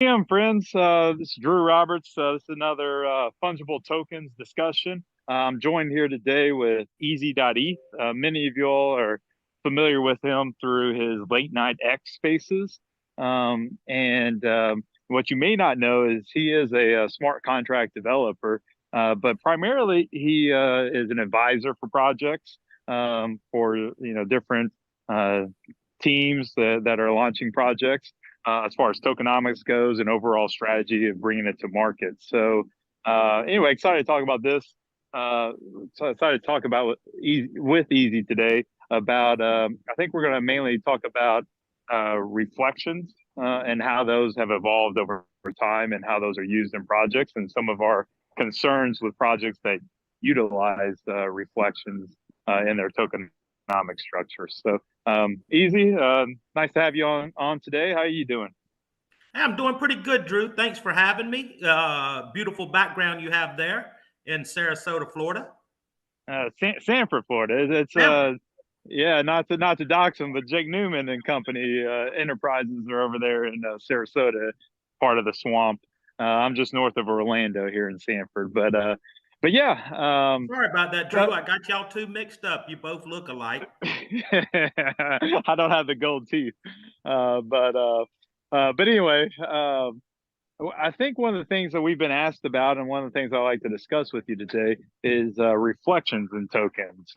Friends. This is Drew Roberts. This is another fungible tokens discussion. I'm joined here today with EZZ.eth. Many of you all are familiar with him through his late night X spaces. And what you may not know is he is a smart contract developer, but primarily he is an advisor for projects for different uh, teams that are launching projects as far as tokenomics goes and overall strategy of bringing it to market. So anyway, excited to talk about this. So excited to talk about with Easy today about. I think we're going to mainly talk about reflections and how those have evolved over time and how those are used in projects and some of our concerns with projects that utilize reflections in their tokenomic structure. So Easy, nice to have you on today. How are you doing? Hey, I'm doing pretty good, Drew. Thanks for having me. Beautiful background you have there in Sarasota, Florida. Sanford, Florida. It's Sanford. yeah, not to dox them, but Jake Newman and Company Enterprises are over there in Sarasota, part of the swamp. I'm just north of Orlando here in Sanford, but yeah, Sorry about that, uh, Drew. I got y'all two mixed up. You both look alike. I don't have the gold teeth, but anyway, I think one of the things that we've been asked about, and one of the things I like to discuss with you today, is reflections and tokens.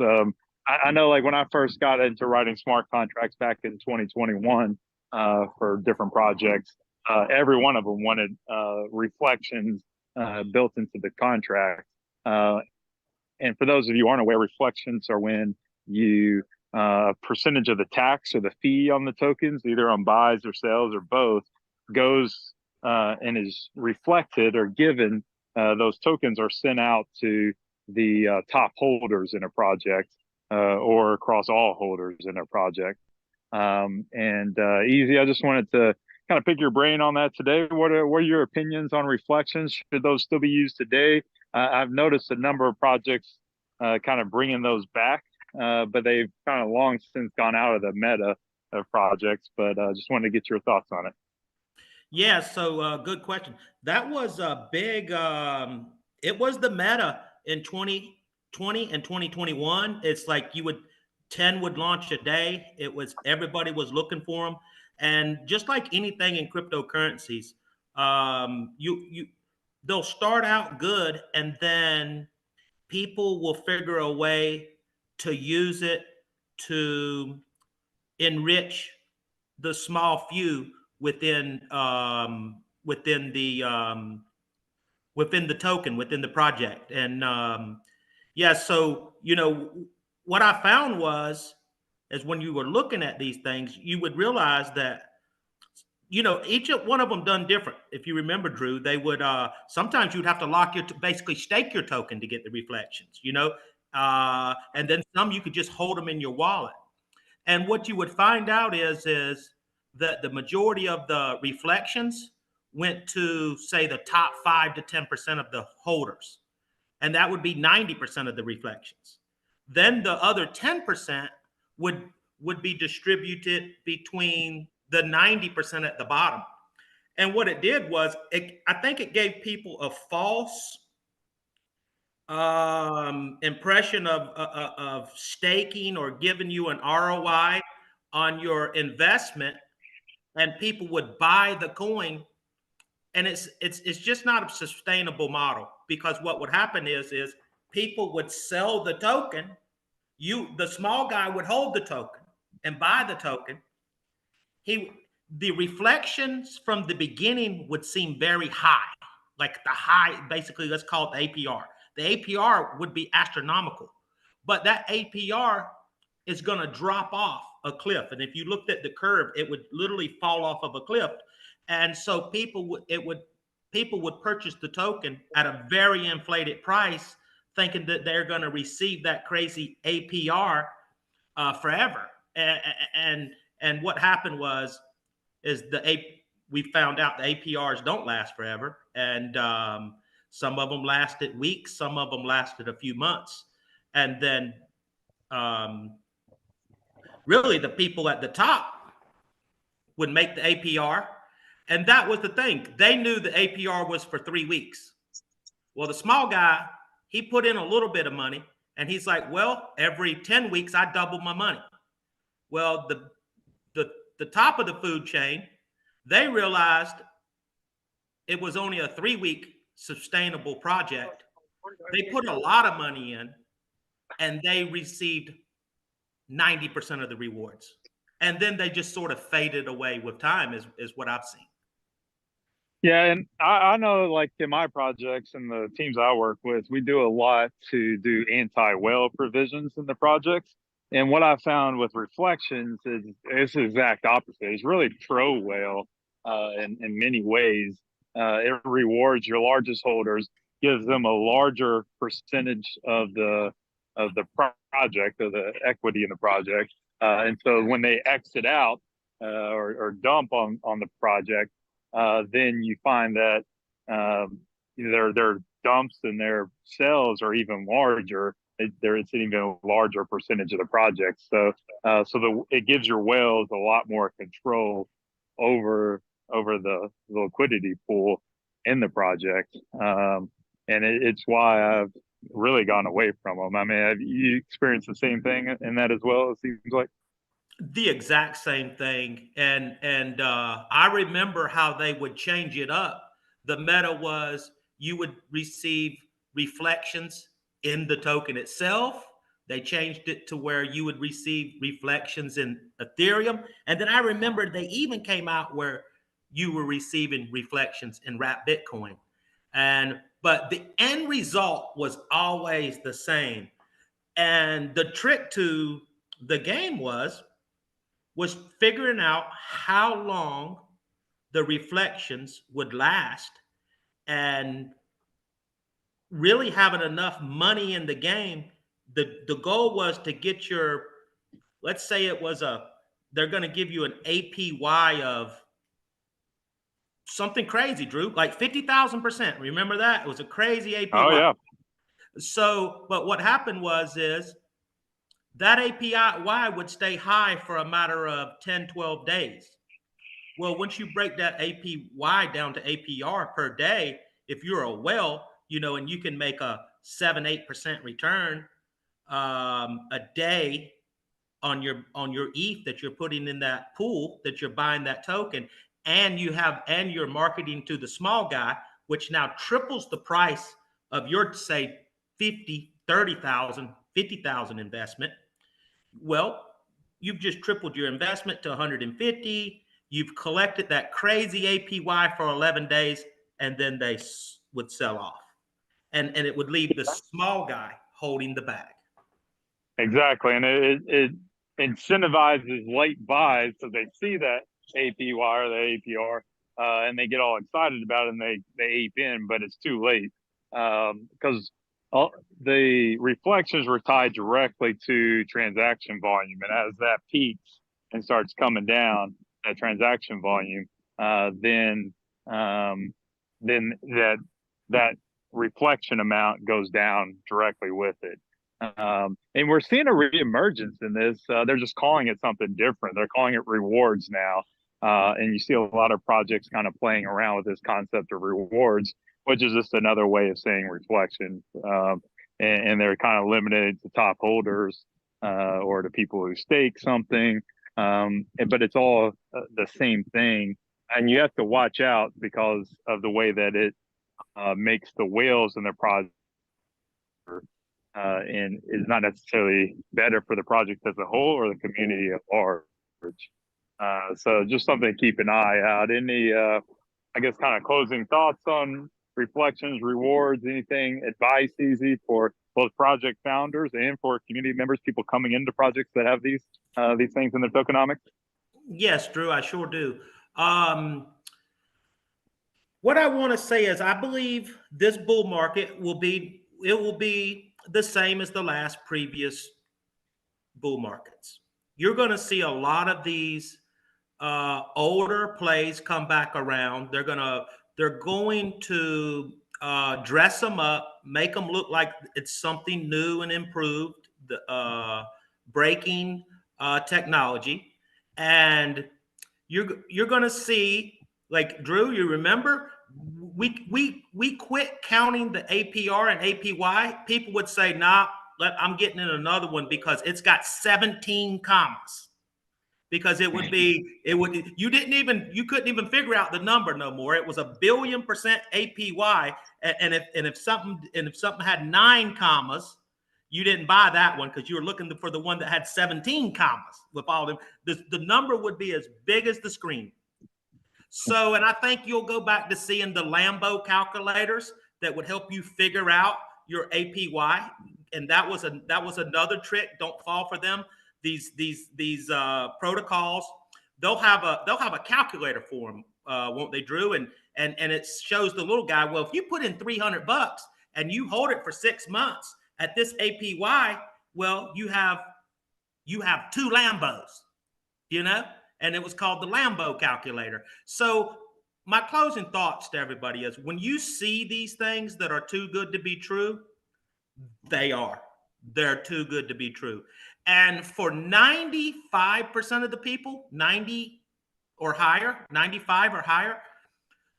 I know, like when I first got into writing smart contracts back in 2021 for different projects, every one of them wanted reflections built into the contract. Uh, and for those of you who aren't aware, reflections are when you percentage of the tax or the fee on the tokens, either on buys or sales or both, goes and is reflected or given. Those tokens are sent out to the top holders in a project or across all holders in a project. And Easy, I just wanted to kind of pick your brain on that today. What are your opinions on reflections? Should those still be used today? I've noticed a number of projects kind of bringing those back, but they've kind of long since gone out of the meta of projects. But just wanted to get your thoughts on it. Yeah, so good question. That was a big, it was the meta in 2020 and 2021. It's like 10 would launch a day. Everybody was looking for them. And just like anything in cryptocurrencies, they'll start out good and then people will figure a way to use it to enrich the small few within the token within the project. And yeah, so what I found was, is when you were looking at these things, you would realize that each one of them done different. If you remember, Drew, they would sometimes you'd have to basically stake your token to get the reflections, and then some you could just hold them in your wallet. And what you would find out is that the majority of the reflections went to, say, the top 5 to 10% of the holders, and that would be 90% of the reflections. Then the other 10% would would be distributed between the 90% at the bottom. And what it did was, I think it gave people a false impression of staking or giving you an ROI on your investment, and people would buy the coin, and it's just not a sustainable model, because what would happen is people would sell the token. The small guy would hold the token and buy the token. The reflections from the beginning would seem very high, like the high, basically, let's call it the APR. The APR would be astronomical, but that APR is going to drop off a cliff. And if you looked at the curve, it would literally fall off of a cliff. And so people would purchase the token at a very inflated price, thinking that they're going to receive that crazy APR forever. And what happened is we found out the APRs don't last forever, and some of them lasted weeks, some of them lasted a few months, and then um, really the people at the top would make the APR, And that was the thing. They knew the APR was for 3 weeks. Well, the small guy, he put in a little bit of money, and he's like, well, every 10 weeks, I double my money. Well, the top of the food chain, they realized it was only a 3-week sustainable project. They put a lot of money in, and they received 90% of the rewards. And then they just sort of faded away with time, is what I've seen. Yeah, and I know like in my projects and the teams I work with, we do a lot to do anti-whale provisions in the projects. And what I found with reflections is it's the exact opposite. It's really pro-whale in many ways. It rewards your largest holders, gives them a larger percentage of the project, of the equity in the project. And so when they exit out or dump on the project, then you find that their dumps and their sales are even larger. It's an even larger percentage of the project. So it gives your whales a lot more control over the liquidity pool in the project. And it's why I've really gone away from them. I mean, have you experienced the same thing in that as well? It seems like. The exact same thing. And I remember how they would change it up. The meta was you would receive reflections in the token itself. They changed it to where you would receive reflections in Ethereum. And then I remember they even came out where you were receiving reflections in wrapped Bitcoin. But the end result was always the same. And the trick to the game was figuring out how long the reflections would last and really having enough money in the game. The goal was to get your, let's say it was they're going to give you an APY of something crazy, Drew, like 50,000%. Remember that? It was a crazy APY. Oh yeah. So, but what happened is that APY would stay high for a matter of 10, 12 days. Well, once you break that APY down to APR per day, if you're a whale, and you can make a 7-8% return a day on your ETH that you're putting in that pool that you're buying that token, and you're marketing to the small guy, which now triples the price of your, say, 50, 30,000, 50,000 investment. Well, you've just tripled your investment to 150. You've collected that crazy APY for 11 days, and then they would sell off. And it would leave the small guy holding the bag. Exactly. And it incentivizes late buys, so they see that APY or the APR, and they get all excited about it and they ape in, but it's too late. Because the reflections were tied directly to transaction volume. And as that peaks and starts coming down, that transaction volume, then that reflection amount goes down directly with it. And we're seeing a reemergence in this. They're just calling it something different. They're calling it rewards now. And you see a lot of projects kind of playing around with this concept of rewards, which is just another way of saying reflection. And they're kind of limited to top holders or to people who stake something. But it's all the same thing. And you have to watch out because of the way that it makes the whales in the project and is not necessarily better for the project as a whole or the community at large. So just something to keep an eye out. Any, I guess, kind of closing thoughts on reflections, rewards, anything, advice, EZ, for both project founders and for community members, people coming into projects that have these things in their tokenomics? Yes, Drew, I sure do. What I want to say is I believe this bull market will be the same as the last previous bull markets. You're going to see a lot of these older plays come back around. They're going to dress them up, make them look like it's something new and improved, breaking technology, and you're going to see Like Drew, you remember we quit counting the APR and APY. People would say, "Nah, I'm getting in another one because it's got 17 commas." Because it would you couldn't even figure out the number no more. It was a billion% APY, and if something had 9 commas, you didn't buy that one because you were looking for the one that had 17 commas with all them. The number would be as big as the screen. So, and I think you'll go back to seeing the Lambo calculators that would help you figure out your APY. And that was another trick. Don't fall for them. These protocols, they'll have a calculator for them, won't they, Drew? And it shows the little guy. Well, if you put in $300 and you hold it for 6 months at this APY, well, you have 2 Lambos, you know. And it was called the Lambo calculator. So my closing thoughts to everybody is, when you see these things that are too good to be true, they're too good to be true. And for 95% of the people, 90 or higher, 95 or higher,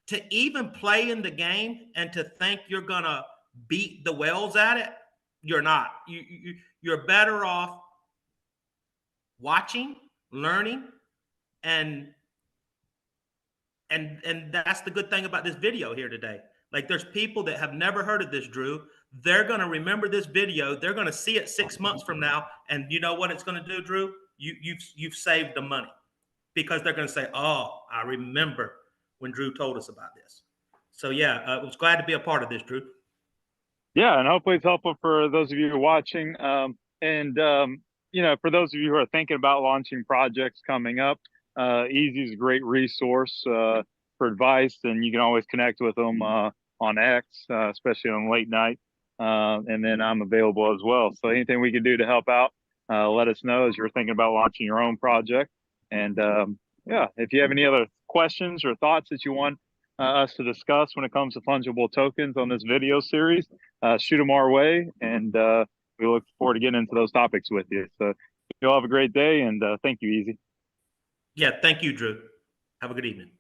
to even play in the game and to think you're going to beat the whales at it, you're not. You're better off watching, learning, and that's the good thing about this video here today. Like, there's people that have never heard of this, Drew. They're going to remember this video. They're going to see it 6 months from now, and you know what it's going to do, Drew? You've saved the money, because they're going to say, "Oh, I remember when Drew told us about this." So yeah, I was glad to be a part of this, Drew. Yeah, and hopefully it's helpful for those of you who are watching. For those of you who are thinking about launching projects coming up, EZZ is a great resource for advice, and you can always connect with them on X, especially on late night. And then I'm available as well. So anything we can do to help out, let us know as you're thinking about launching your own project. And if you have any other questions or thoughts that you want us to discuss when it comes to fungible tokens on this video series, shoot them our way, and we look forward to getting into those topics with you. So you'll have a great day, and thank you, EZZ. Yeah, thank you, Drew. Have a good evening.